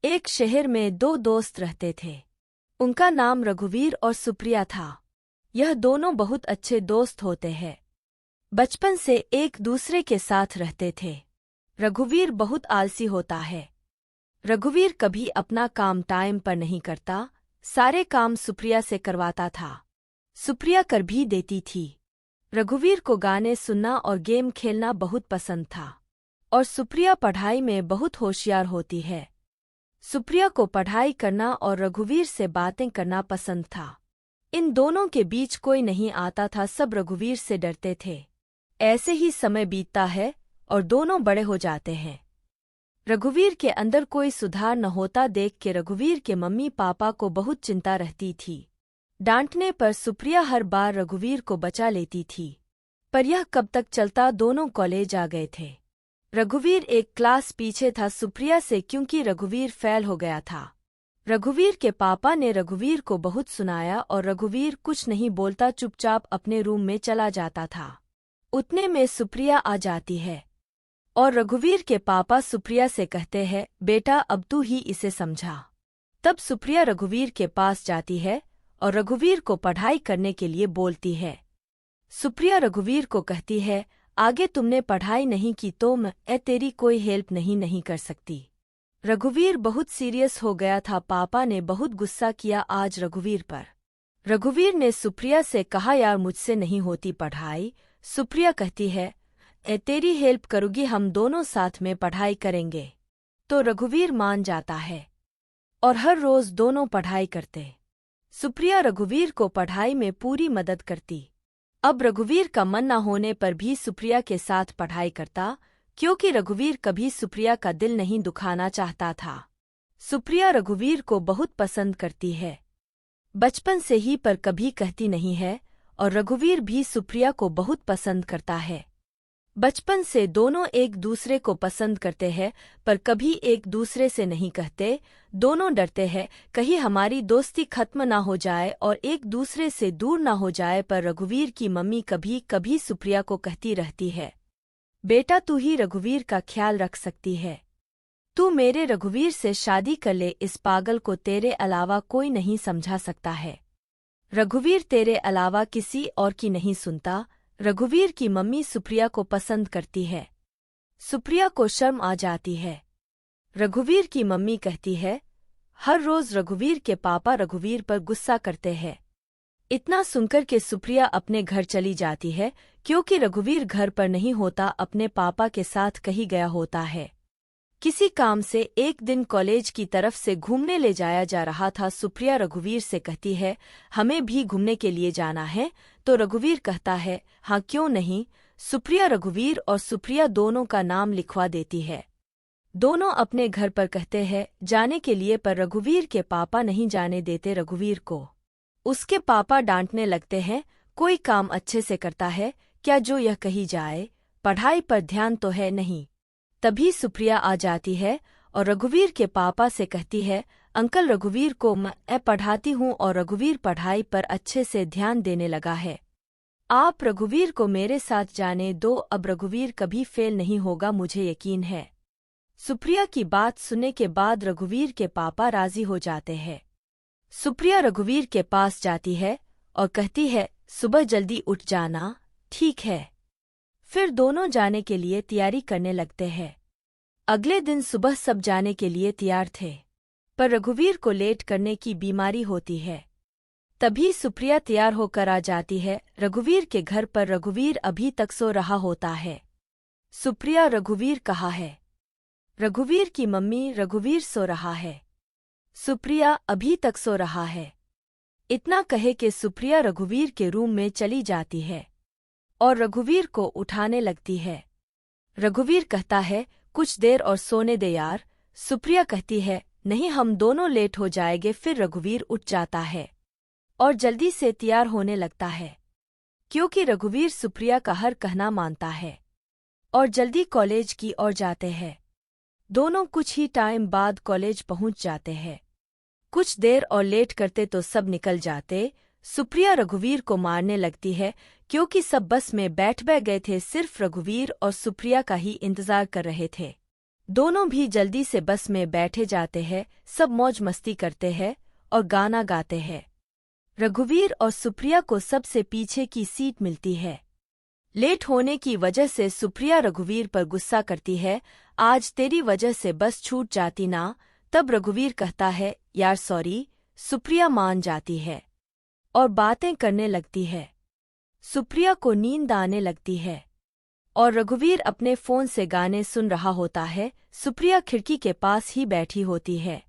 एक शहर में दो दोस्त रहते थे। उनका नाम रघुवीर और सुप्रिया था। यह दोनों बहुत अच्छे दोस्त होते हैं। बचपन से एक दूसरे के साथ रहते थे। रघुवीर बहुत आलसी होता है। रघुवीर कभी अपना काम टाइम पर नहीं करता, सारे काम सुप्रिया से करवाता था। सुप्रिया कर भी देती थी। रघुवीर को गाने सुनना और गेम खेलना बहुत पसंद था और सुप्रिया पढ़ाई में बहुत होशियार होती है। सुप्रिया को पढ़ाई करना और रघुवीर से बातें करना पसंद था। इन दोनों के बीच कोई नहीं आता था, सब रघुवीर से डरते थे। ऐसे ही समय बीतता है और दोनों बड़े हो जाते हैं। रघुवीर के अंदर कोई सुधार न होता देख के रघुवीर के मम्मी पापा को बहुत चिंता रहती थी। डांटने पर सुप्रिया हर बार रघुवीर को बचा लेती थी, पर यह कब तक चलता। दोनों कॉलेज आ गए थे। रघुवीर एक क्लास पीछे था सुप्रिया से क्योंकि रघुवीर फेल हो गया था। रघुवीर के पापा ने रघुवीर को बहुत सुनाया और रघुवीर कुछ नहीं बोलता, चुपचाप अपने रूम में चला जाता था। उतने में सुप्रिया आ जाती है और रघुवीर के पापा सुप्रिया से कहते हैं, बेटा अब तू ही इसे समझा। तब सुप्रिया रघुवीर के पास जाती है और रघुवीर को पढ़ाई करने के लिए बोलती है। सुप्रिया रघुवीर को कहती है, आगे तुमने पढ़ाई नहीं की तो मैं तेरी कोई हेल्प नहीं कर सकती। रघुवीर बहुत सीरियस हो गया था। पापा ने बहुत गुस्सा किया आज रघुवीर पर। रघुवीर ने सुप्रिया से कहा, यार मुझसे नहीं होती पढ़ाई। सुप्रिया कहती है, तेरी हेल्प करूँगी, हम दोनों साथ में पढ़ाई करेंगे। तो रघुवीर मान जाता है और हर रोज दोनों पढ़ाई करते। सुप्रिया रघुवीर को पढ़ाई में पूरी मदद करती। अब रघुवीर का मन न होने पर भी सुप्रिया के साथ पढ़ाई करता, क्योंकि रघुवीर कभी सुप्रिया का दिल नहीं दुखाना चाहता था। सुप्रिया रघुवीर को बहुत पसंद करती है, बचपन से ही, पर कभी कहती नहीं है, और रघुवीर भी सुप्रिया को बहुत पसंद करता है। बचपन से दोनों एक दूसरे को पसंद करते हैं, पर कभी एक दूसरे से नहीं कहते। दोनों डरते हैं कहीं हमारी दोस्ती खत्म ना हो जाए और एक दूसरे से दूर ना हो जाए। पर रघुवीर की मम्मी कभी कभी सुप्रिया को कहती रहती है, बेटा तू ही रघुवीर का ख्याल रख सकती है। तू मेरे रघुवीर से शादी कर ले, इस पागल को तेरे अलावा कोई नहीं समझा सकता है। रघुवीर तेरे अलावा किसी और की नहीं सुनता। रघुवीर की मम्मी सुप्रिया को पसंद करती है। सुप्रिया को शर्म आ जाती है। रघुवीर की मम्मी कहती है, हर रोज रघुवीर के पापा रघुवीर पर गुस्सा करते हैं। इतना सुनकर के सुप्रिया अपने घर चली जाती है, क्योंकि रघुवीर घर पर नहीं होता, अपने पापा के साथ कहीं गया होता है। किसी काम से एक दिन कॉलेज की तरफ से घूमने ले जाया जा रहा था। सुप्रिया रघुवीर से कहती है, हमें भी घूमने के लिए जाना है। तो रघुवीर कहता है, हाँ क्यों नहीं। सुप्रिया रघुवीर और सुप्रिया दोनों का नाम लिखवा देती है। दोनों अपने घर पर कहते हैं जाने के लिए, पर रघुवीर के पापा नहीं जाने देते रघुवीर को। उसके पापा डांटने लगते हैं, कोई काम अच्छे से करता है क्या जो यह कही जाए, पढ़ाई पर ध्यान तो है नहीं। तभी सुप्रिया आ जाती है और रघुवीर के पापा से कहती है, अंकल रघुवीर को मैं पढ़ाती हूँ और रघुवीर पढ़ाई पर अच्छे से ध्यान देने लगा है। आप रघुवीर को मेरे साथ जाने दो, अब रघुवीर कभी फेल नहीं होगा, मुझे यकीन है। सुप्रिया की बात सुनने के बाद रघुवीर के पापा राजी हो जाते हैं। सुप्रिया रघुवीर के पास जाती है और कहती है, सुबह जल्दी उठ जाना, ठीक है। फिर दोनों जाने के लिए तैयारी करने लगते हैं। अगले दिन सुबह सब जाने के लिए तैयार थे, पर रघुवीर को लेट करने की बीमारी होती है। तभी सुप्रिया तैयार होकर आ जाती है रघुवीर के घर पर। रघुवीर अभी तक सो रहा होता है। सुप्रिया, रघुवीर कहाँ है? रघुवीर की मम्मी, रघुवीर सो रहा है। सुप्रिया, अभी तक सो रहा है। इतना कहे कि सुप्रिया रघुवीर के रूम में चली जाती है और रघुवीर को उठाने लगती है। रघुवीर कहता है, कुछ देर और सोने दे यार। सुप्रिया कहती है, नहीं हम दोनों लेट हो जाएंगे। फिर रघुवीर उठ जाता है और जल्दी से तैयार होने लगता है, क्योंकि रघुवीर सुप्रिया का हर कहना मानता है और जल्दी कॉलेज की ओर जाते हैं। दोनों कुछ ही टाइम बाद कॉलेज पहुंच जाते हैं। कुछ देर और लेट करते तो सब निकल जाते। सुप्रिया रघुवीर को मारने लगती है, क्योंकि सब बस में बैठ गए थे, सिर्फ रघुवीर और सुप्रिया का ही इंतजार कर रहे थे। दोनों भी जल्दी से बस में बैठे जाते हैं, सब मौज मस्ती करते हैं और गाना गाते हैं। रघुवीर और सुप्रिया को सबसे पीछे की सीट मिलती है। लेट होने की वजह से सुप्रिया रघुवीर पर गुस्सा करती है, आज तेरी वजह से बस छूट जाती ना। तब रघुवीर कहता है, यार सॉरी। सुप्रिया मान जाती है और बातें करने लगती है। सुप्रिया को नींद आने लगती है और रघुवीर अपने फोन से गाने सुन रहा होता है। सुप्रिया खिड़की के पास ही बैठी होती है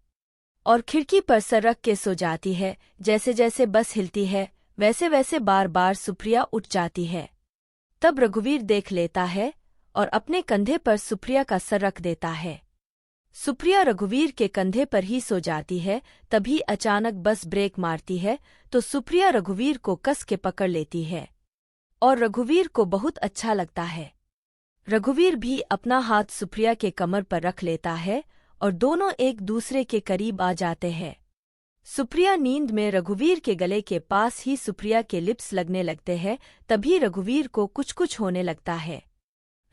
और खिड़की पर सर रख के सो जाती है। जैसे जैसे बस हिलती है वैसे वैसे बार बार सुप्रिया उठ जाती है। तब रघुवीर देख लेता है और अपने कंधे पर सुप्रिया का सर रख देता है। सुप्रिया रघुवीर के कंधे पर ही सो जाती है। तभी अचानक बस ब्रेक मारती है तो सुप्रिया रघुवीर को कस के पकड़ लेती है और रघुवीर को बहुत अच्छा लगता है। रघुवीर भी अपना हाथ सुप्रिया के कमर पर रख लेता है और दोनों एक दूसरे के करीब आ जाते हैं। सुप्रिया नींद में रघुवीर के गले के पास ही सुप्रिया के लिप्स लगने लगते हैं। तभी रघुवीर को कुछ कुछ होने लगता है।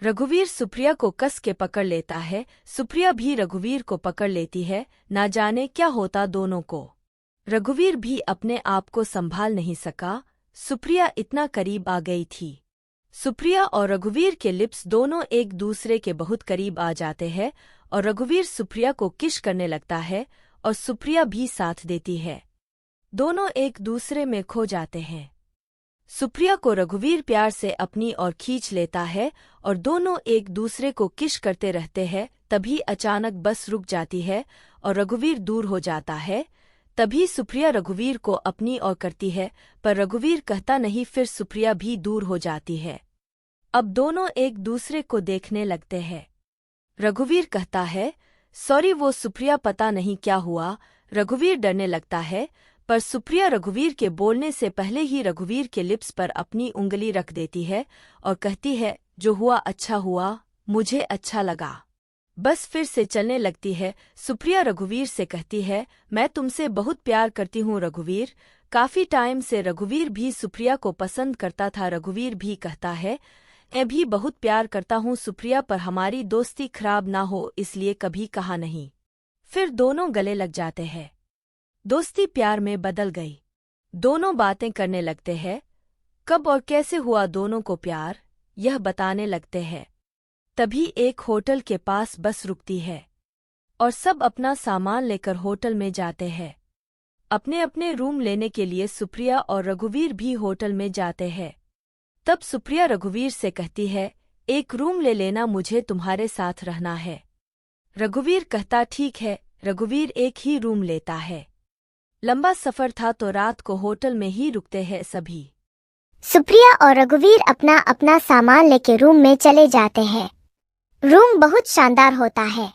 रघुवीर सुप्रिया को कस के पकड़ लेता है, सुप्रिया भी रघुवीर को पकड़ लेती है। ना जाने क्या होता दोनों को। रघुवीर भी अपने आप को संभाल नहीं सका, सुप्रिया इतना करीब आ गई थी। सुप्रिया और रघुवीर के लिप्स दोनों एक दूसरे के बहुत करीब आ जाते हैं और रघुवीर सुप्रिया को किस करने लगता है और सुप्रिया भी साथ देती है। दोनों एक दूसरे में खो जाते हैं। सुप्रिया को रघुवीर प्यार से अपनी ओर खींच लेता है और दोनों एक दूसरे को किस करते रहते हैं। तभी अचानक बस रुक जाती है और रघुवीर दूर हो जाता है। तभी सुप्रिया रघुवीर को अपनी ओर करती है पर रघुवीर कहता नहीं, फिर सुप्रिया भी दूर हो जाती है। अब दोनों एक दूसरे को देखने लगते हैं। रघुवीर कहता है, सॉरी वो सुप्रिया पता नहीं क्या हुआ। रघुवीर डरने लगता है पर सुप्रिया रघुवीर के बोलने से पहले ही रघुवीर के लिप्स पर अपनी उंगली रख देती है और कहती है, जो हुआ अच्छा हुआ, मुझे अच्छा लगा। बस फिर से चलने लगती है। सुप्रिया रघुवीर से कहती है, मैं तुमसे बहुत प्यार करती हूँ रघुवीर। काफी टाइम से रघुवीर भी सुप्रिया को पसंद करता था। रघुवीर भी कहता है, मैं भी बहुत प्यार करता हूँ सुप्रिया, पर हमारी दोस्ती खराब ना हो इसलिए कभी कहा नहीं। फिर दोनों गले लग जाते हैं। दोस्ती प्यार में बदल गई। दोनों बातें करने लगते हैं। कब और कैसे हुआ दोनों को प्यार, यह बताने लगते हैं। तभी एक होटल के पास बस रुकती है और सब अपना सामान लेकर होटल में जाते हैं। अपने अपने रूम लेने के लिए सुप्रिया और रघुवीर भी होटल में जाते हैं। तब सुप्रिया रघुवीर से कहती है, एक रूम ले लेना, मुझे तुम्हारे साथ रहना है। रघुवीर कहता ठीक है। रघुवीर एक ही रूम लेता है। लंबा सफर था तो रात को होटल में ही रुकते हैं सभी। सुप्रिया और रघुवीर अपना अपना सामान लेके रूम में चले जाते हैं। रूम बहुत शानदार होता है।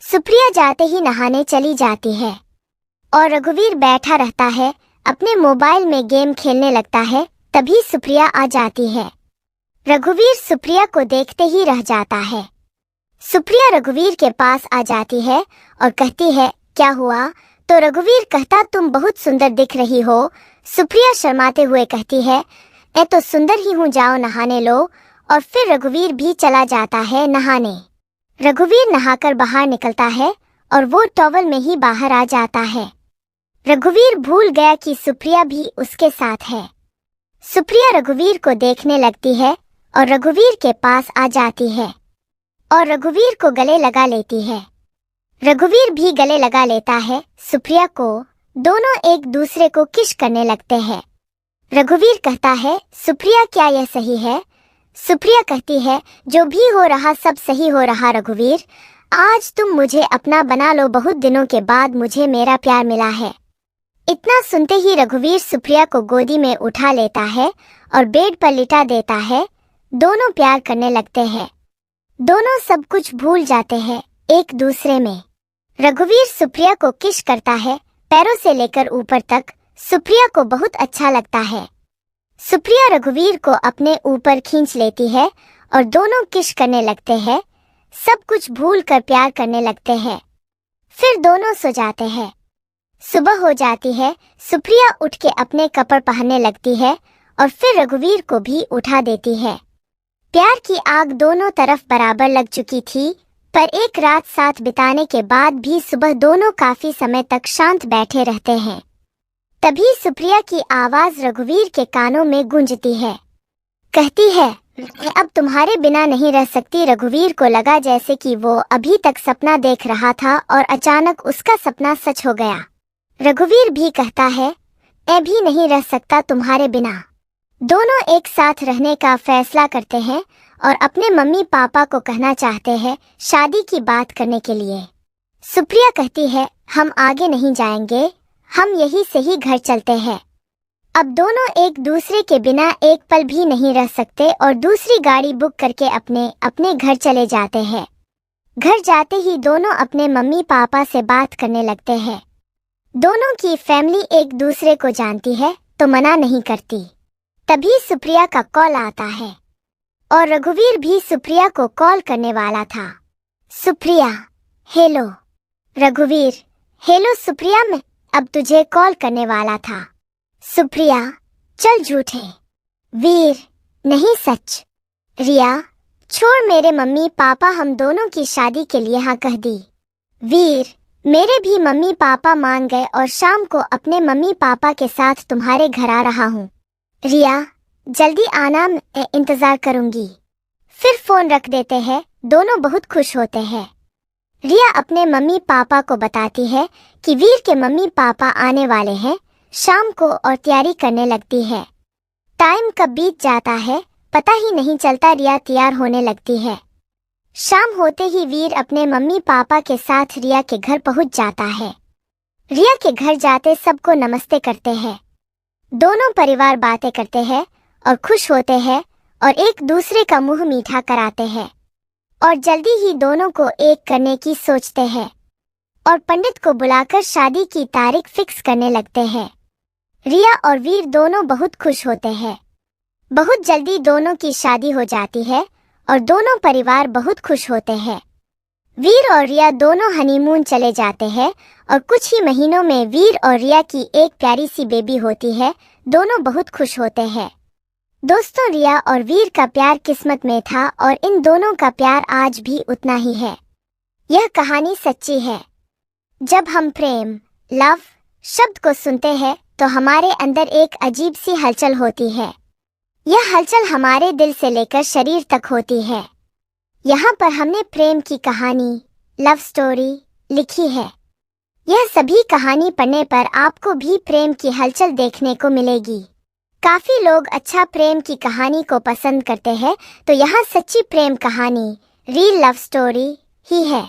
सुप्रिया जाते ही नहाने चली जाती है और रघुवीर बैठा रहता है, अपने मोबाइल में गेम खेलने लगता है। तभी सुप्रिया आ जाती है। रघुवीर सुप्रिया को देखते ही रह जाता है। सुप्रिया रघुवीर के पास आ जाती है और कहती है, क्या हुआ? तो रघुवीर कहता, तुम बहुत सुंदर दिख रही हो। सुप्रिया शर्माते हुए कहती है, मैं तो सुंदर ही हूँ, जाओ नहाने लो। और फिर रघुवीर भी चला जाता है नहाने। रघुवीर नहाकर बाहर निकलता है और वो टॉवल में ही बाहर आ जाता है। रघुवीर भूल गया कि सुप्रिया भी उसके साथ है। सुप्रिया रघुवीर को देखने लगती है और रघुवीर के पास आ जाती है और रघुवीर को गले लगा लेती है। रघुवीर भी गले लगा लेता है सुप्रिया को। दोनों एक दूसरे को किस करने लगते हैं। रघुवीर कहता है, सुप्रिया क्या यह सही है? सुप्रिया कहती है, जो भी हो रहा सब सही हो रहा रघुवीर, आज तुम मुझे अपना बना लो, बहुत दिनों के बाद मुझे मेरा प्यार मिला है। इतना सुनते ही रघुवीर सुप्रिया को गोदी में उठा लेता है और बेड पर लिटा देता है। दोनों प्यार करने लगते हैं। दोनों सब कुछ भूल जाते हैं एक दूसरे में। रघुवीर सुप्रिया को किस करता है, पैरों से लेकर ऊपर तक। सुप्रिया को बहुत अच्छा लगता है। सुप्रिया रघुवीर को अपने ऊपर खींच लेती है और दोनों किस करने लगते हैं। सब कुछ भूल कर प्यार करने लगते हैं। फिर दोनों सो जाते हैं। सुबह हो जाती है। सुप्रिया उठ के अपने कपड़े पहनने लगती है और फिर रघुवीर को भी उठा देती है। प्यार की आग दोनों तरफ बराबर लग चुकी थी, पर एक रात साथ बिताने के बाद भी सुबह दोनों काफी समय तक शांत बैठे रहते हैं। तभी सुप्रिया की आवाज रघुवीर के कानों में गूंजती है। कहती है, मैं अब तुम्हारे बिना नहीं रह सकती। रघुवीर को लगा जैसे कि वो अभी तक सपना देख रहा था और अचानक उसका सपना सच हो गया। रघुवीर भी कहता है, मैं भी नहीं रह सकता तुम्हारे बिना। दोनों एक साथ रहने का फैसला करते हैं और अपने मम्मी पापा को कहना चाहते हैं शादी की बात करने के लिए। सुप्रिया कहती है, हम आगे नहीं जाएंगे, हम यहीं से ही घर चलते हैं। अब दोनों एक दूसरे के बिना एक पल भी नहीं रह सकते और दूसरी गाड़ी बुक करके अपने अपने घर चले जाते हैं। घर जाते ही दोनों अपने मम्मी पापा से बात करने लगते हैं। दोनों की फैमिली एक दूसरे को जानती है तो मना नहीं करती। तभी सुप्रिया का कॉल आता है और रघुवीर भी सुप्रिया को कॉल करने वाला था। सुप्रिया, हेलो। रघुवीर, हेलो सुप्रिया, मैं अब तुझे कॉल करने वाला था। सुप्रिया, चल झूठे। वीर, नहीं सच। रिया, छोड़, मेरे मम्मी पापा हम दोनों की शादी के लिए हाँ कह दी। वीर, मेरे भी मम्मी पापा मान गए और शाम को अपने मम्मी पापा के साथ तुम्हारे घर आ रहा हूँ। रिया, जल्दी आना, मैं इंतजार करूंगी। फिर फोन रख देते हैं। दोनों बहुत खुश होते हैं। रिया अपने मम्मी पापा को बताती है कि वीर के मम्मी पापा आने वाले हैं शाम को और तैयारी करने लगती है। टाइम कब बीत जाता है पता ही नहीं चलता। रिया तैयार होने लगती है। शाम होते ही वीर अपने मम्मी पापा के साथ रिया के घर पहुंच जाता है। रिया के घर जाते सबको नमस्ते करते हैं। दोनों परिवार बातें करते हैं और खुश होते हैं और एक दूसरे का मुंह मीठा कराते हैं और जल्दी ही दोनों को एक करने की सोचते हैं और पंडित को बुलाकर शादी की तारीख फिक्स करने लगते हैं। रिया और वीर दोनों बहुत खुश होते हैं। बहुत जल्दी दोनों की शादी हो जाती है और दोनों परिवार बहुत खुश होते हैं। वीर और रिया दोनों हनीमून चले जाते हैं और कुछ ही महीनों में वीर और रिया की एक प्यारी सी बेबी होती है। दोनों बहुत खुश होते हैं। दोस्तों, रिया और वीर का प्यार किस्मत में था और इन दोनों का प्यार आज भी उतना ही है। यह कहानी सच्ची है। जब हम प्रेम, लव शब्द को सुनते हैं तो हमारे अंदर एक अजीब सी हलचल होती है। यह हलचल हमारे दिल से लेकर शरीर तक होती है। यहाँ पर हमने प्रेम की कहानी, लव स्टोरी लिखी है। यह सभी कहानी पढ़ने पर आपको भी प्रेम की हलचल देखने को मिलेगी। काफी लोग अच्छा प्रेम की कहानी को पसंद करते हैं, तो यहाँ सच्ची प्रेम कहानी, रियल लव स्टोरी ही है।